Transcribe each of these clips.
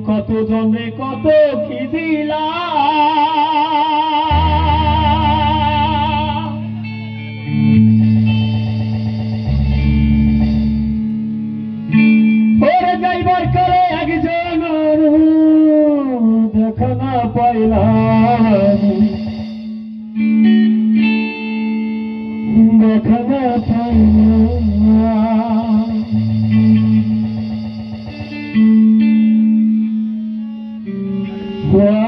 কত জনে কত কি দিলা ওরে যাইবার করে একজন দেখা না পাইলাম দেখা না পাইলাম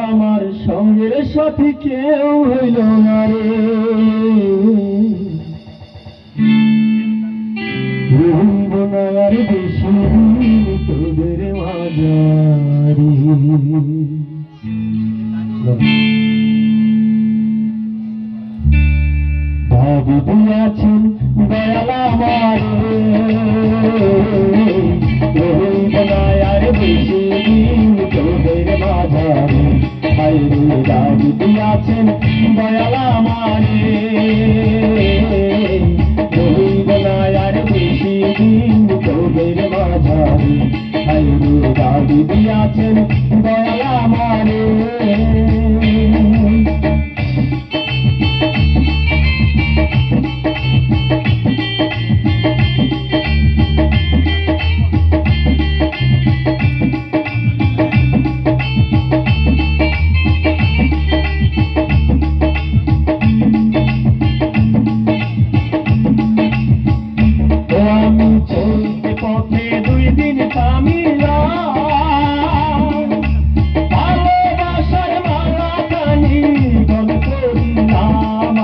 আমার সঙ্গের সাথী কেউ হইল না রে রহিব না আর বেশি তোদের মাঝারি ভাবি দিয়াছেন দয়াল আমারে রহিব না আর বেশি তোদের মাঝারি হায়রে দাবি দিয়াছেন দয়াল আমারে রহিব না আর বেশি দিন তোদের মাঝারি হায়রে দাবি দিয়াছেন দয়াল আমারে চলতে পথে দুই দিন থামিলাম ভালোবাসার মালা খানি গলে পড়িলাম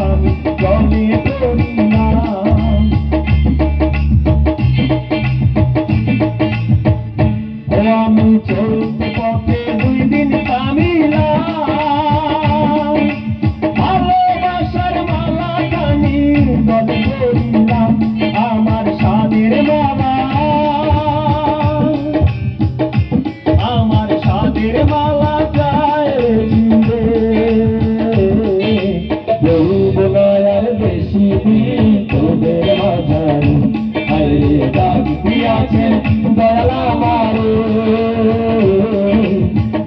আমি গলে পড়িলাম আমি চলতে পথে দুই দিন থামিলাম ভালোবাসার মালা খানি গলে পড়িলাম আমার সাদের মালা আমার সাদের মালা যায় রহিব না আর বেশি দিন তোদের মাঝারি হায়রে দাবি দিয়াছেন দয়াল আমারে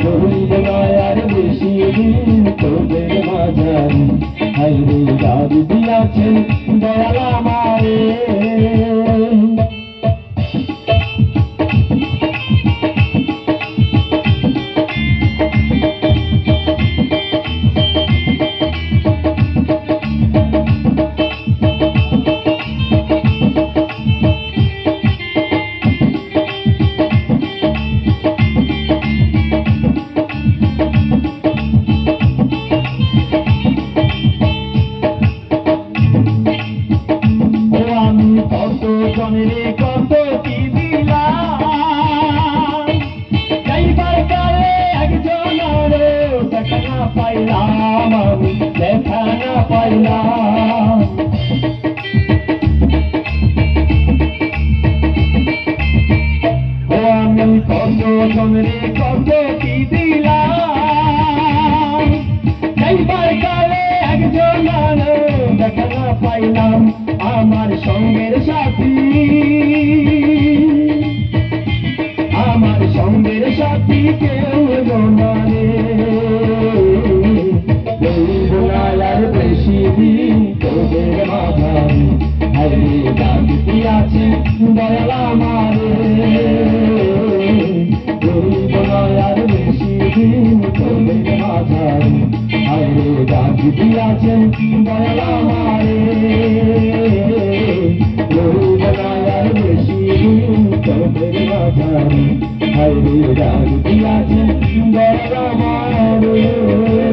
রহিব না আর বেশি দিন তোদের মাঝারি হায়রে দাবি দিয়াছেন দয়াল আমারে কত জনের কত কি দিলাম যাইবার কালে একজন দেখা না পাইলাম আমি দেখা না পাইলাম আমি কত জনের কত কি দিলাম যাইবার কালে একজন দেখা না পাইলাম আমার সঙ্গের সাথী আমার সঙ্গের সাথী কেউ না রে রহিব না আর বেশি দিন তোদের মাঝারি হায়রে দাবি দিয়াছেন দয়াল আমারে রহিব না আর বেশি দিন তোদের মাঝারি হায়রে দাবি দিয়াছেন দয়াল আমারে রহিব না আর বেশি দিন তোদের মাঝারি হায়রে দাবি দিয়াছেন দয়াল আমারে।